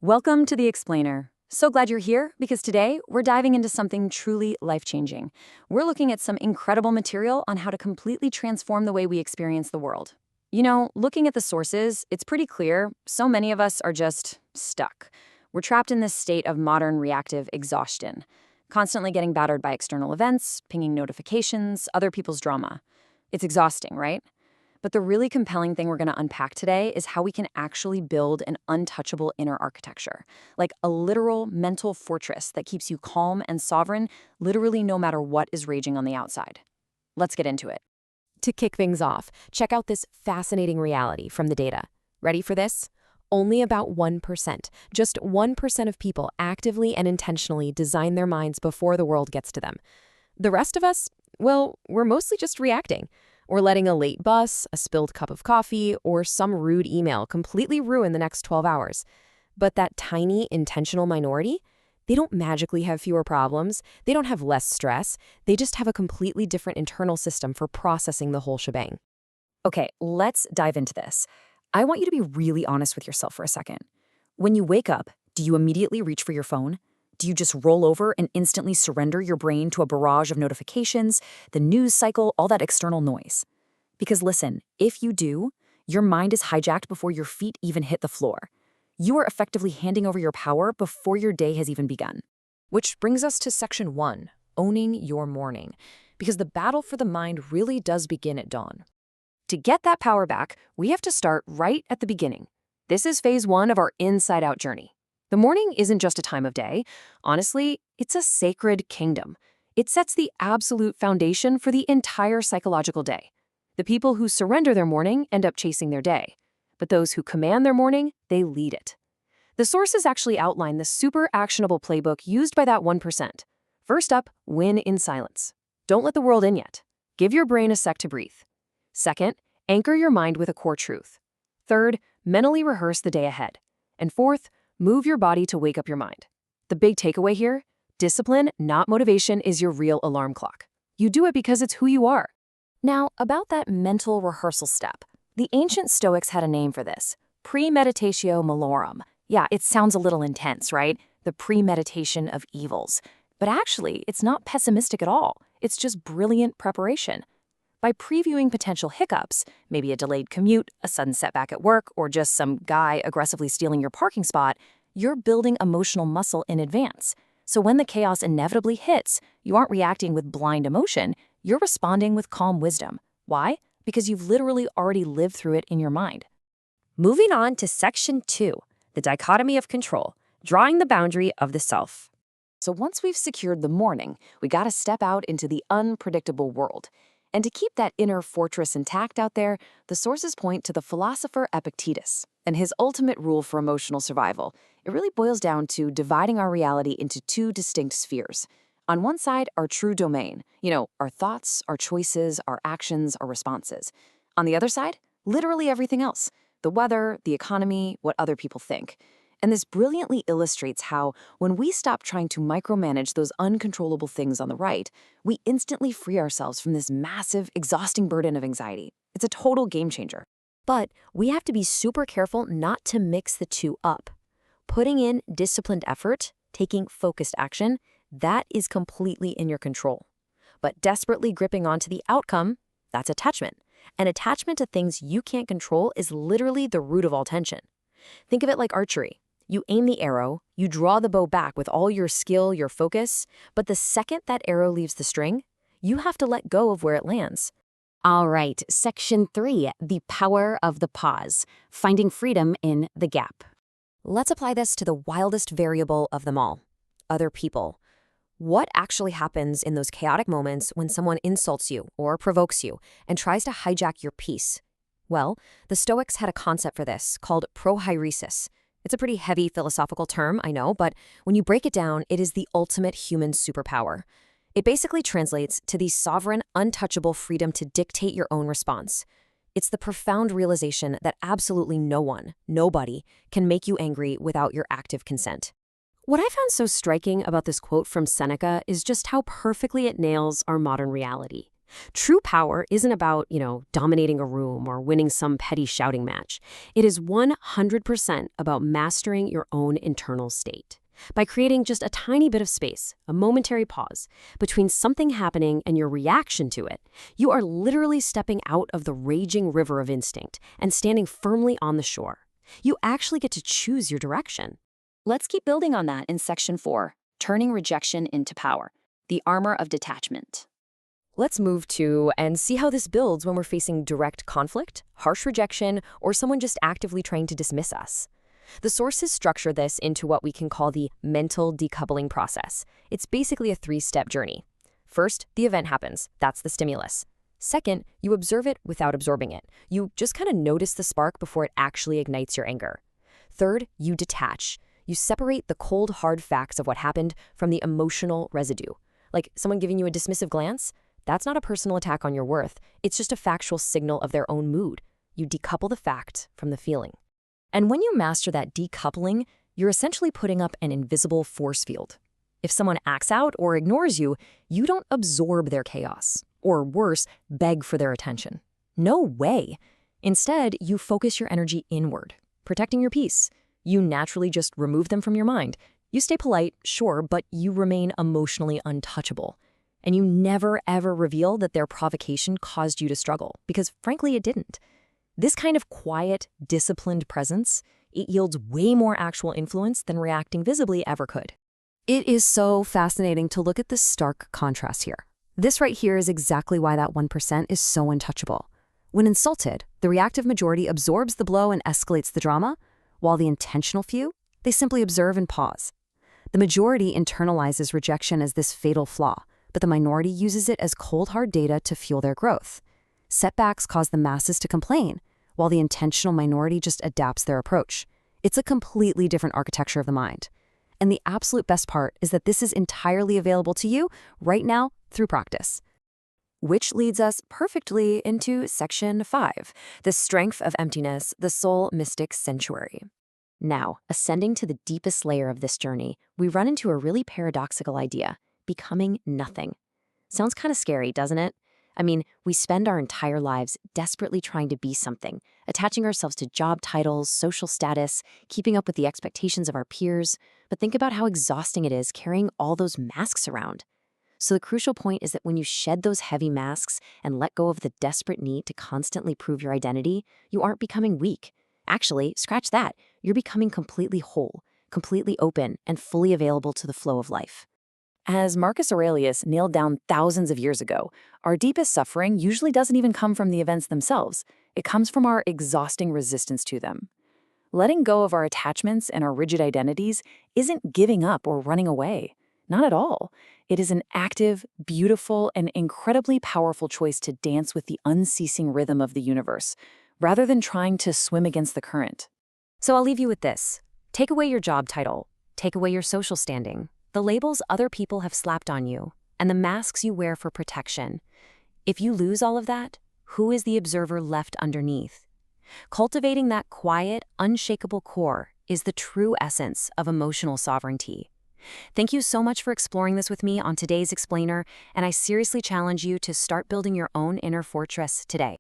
Welcome to The Explainer. So glad you're here because today we're diving into something truly life-changing. We're looking at some incredible material on how to completely transform the way we experience the world. Looking at the sources, it's pretty clear so many of us are just stuck. We're trapped in this state of modern reactive exhaustion, constantly getting battered by external events, pinging notifications, other people's drama. It's exhausting, right? But the really compelling thing we're going to unpack today is how we can actually build an untouchable inner architecture, like a literal mental fortress that keeps you calm and sovereign, literally no matter what is raging on the outside. Let's get into it. To kick things off, check out this fascinating reality from the data. Ready for this? Only about 1%, just 1% of people actively and intentionally design their minds before the world gets to them. The rest of us, well, we're mostly just reacting. We're letting a late bus, a spilled cup of coffee, or some rude email completely ruin the next 12 hours. But that tiny, intentional minority, they don't magically have fewer problems. They don't have less stress. They just have a completely different internal system for processing the whole shebang. Okay, let's dive into this. I want you to be really honest with yourself for a second. When you wake up, do you immediately reach for your phone? Do you just roll over and instantly surrender your brain to a barrage of notifications, the news cycle, all that external noise? Because listen, if you do, your mind is hijacked before your feet even hit the floor. You are effectively handing over your power before your day has even begun. Which brings us to section 1, owning your morning. Because the battle for the mind really does begin at dawn. To get that power back, we have to start right at the beginning. This is phase 1 of our inside-out journey. The morning isn't just a time of day. Honestly, it's a sacred kingdom. It sets the absolute foundation for the entire psychological day. The people who surrender their morning end up chasing their day. But those who command their morning, they lead it. The sources actually outline the super actionable playbook used by that 1%. First up, win in silence. Don't let the world in yet. Give your brain a sec to breathe. Second, anchor your mind with a core truth. Third, mentally rehearse the day ahead. And fourth, move your body to wake up your mind. The big takeaway here, discipline, not motivation, is your real alarm clock. You do it because it's who you are. Now, about that mental rehearsal step. The ancient Stoics had a name for this, premeditatio malorum. Yeah, it sounds a little intense, right? The premeditation of evils. But actually, it's not pessimistic at all. It's just brilliant preparation. By previewing potential hiccups, maybe a delayed commute, a sudden setback at work, or just some guy aggressively stealing your parking spot, you're building emotional muscle in advance. So when the chaos inevitably hits, you aren't reacting with blind emotion, you're responding with calm wisdom. Why? Because you've literally already lived through it in your mind. Moving on to section 2, the dichotomy of control, drawing the boundary of the self. So once we've secured the morning, we gotta step out into the unpredictable world. And to keep that inner fortress intact out there, the sources point to the philosopher Epictetus and his ultimate rule for emotional survival. It really boils down to dividing our reality into 2 distinct spheres. On one side, our true domain, our thoughts, our choices, our actions, our responses. On the other side, literally everything else, the weather, the economy, what other people think. And this brilliantly illustrates how, when we stop trying to micromanage those uncontrollable things on the right, we instantly free ourselves from this massive, exhausting burden of anxiety. It's a total game changer. But we have to be super careful not to mix the 2 up. Putting in disciplined effort, taking focused action, that is completely in your control. But desperately gripping onto the outcome, that's attachment. And attachment to things you can't control is literally the root of all tension. Think of it like archery. You aim the arrow, you draw the bow back with all your skill, your focus, but the second that arrow leaves the string, you have to let go of where it lands. All right, section 3, the power of the pause, finding freedom in the gap. Let's apply this to the wildest variable of them all, other people. What actually happens in those chaotic moments when someone insults you or provokes you and tries to hijack your peace? Well, the Stoics had a concept for this called prohairesis. It's a pretty heavy philosophical term, I know, but when you break it down, it is the ultimate human superpower. It basically translates to the sovereign, untouchable freedom to dictate your own response. It's the profound realization that absolutely no one, nobody, can make you angry without your active consent. What I found so striking about this quote from Seneca is just how perfectly it nails our modern reality. True power isn't about, dominating a room or winning some petty shouting match. It is 100% about mastering your own internal state. By creating just a tiny bit of space, a momentary pause, between something happening and your reaction to it, you are literally stepping out of the raging river of instinct and standing firmly on the shore. You actually get to choose your direction. Let's keep building on that in Section 4, Turning Rejection into Power, the Armor of Detachment. Let's move to and see how this builds when we're facing direct conflict, harsh rejection, or someone just actively trying to dismiss us. The sources structure this into what we can call the mental decoupling process. It's basically a 3-step journey. First, the event happens. That's the stimulus. Second, you observe it without absorbing it. You just kind of notice the spark before it actually ignites your anger. Third, you detach. You separate the cold, hard facts of what happened from the emotional residue. Like someone giving you a dismissive glance? That's not a personal attack on your worth. It's just a factual signal of their own mood. You decouple the fact from the feeling. And when you master that decoupling, you're essentially putting up an invisible force field. If someone acts out or ignores you, you don't absorb their chaos, or worse, beg for their attention. No way. Instead, you focus your energy inward, protecting your peace. You naturally just remove them from your mind. You stay polite, sure, but you remain emotionally untouchable. And you never, ever reveal that their provocation caused you to struggle, because frankly, it didn't. This kind of quiet, disciplined presence, it yields way more actual influence than reacting visibly ever could. It is so fascinating to look at this stark contrast here. This right here is exactly why that 1% is so untouchable. When insulted, the reactive majority absorbs the blow and escalates the drama, while the intentional few, they simply observe and pause. The majority internalizes rejection as this fatal flaw, but the minority uses it as cold, hard data to fuel their growth. Setbacks cause the masses to complain, while the intentional minority just adapts their approach. It's a completely different architecture of the mind. And the absolute best part is that this is entirely available to you right now through practice. Which leads us perfectly into Section 5, the Strength of Emptiness, the Soul Mystic Sanctuary. Now, ascending to the deepest layer of this journey, we run into a really paradoxical idea: becoming nothing. Sounds kind of scary, doesn't it? I mean, we spend our entire lives desperately trying to be something, attaching ourselves to job titles, social status, keeping up with the expectations of our peers. But think about how exhausting it is carrying all those masks around. So the crucial point is that when you shed those heavy masks and let go of the desperate need to constantly prove your identity, you aren't becoming weak. Actually, scratch that. You're becoming completely whole, completely open, and fully available to the flow of life. As Marcus Aurelius nailed down thousands of years ago, our deepest suffering usually doesn't even come from the events themselves. It comes from our exhausting resistance to them. Letting go of our attachments and our rigid identities isn't giving up or running away. Not at all. It is an active, beautiful, and incredibly powerful choice to dance with the unceasing rhythm of the universe, rather than trying to swim against the current. So I'll leave you with this. Take away your job title. Take away your social standing, the labels other people have slapped on you, and the masks you wear for protection. If you lose all of that, who is the observer left underneath? Cultivating that quiet, unshakable core is the true essence of emotional sovereignty. Thank you so much for exploring this with me on today's Explainer, and I seriously challenge you to start building your own inner fortress today.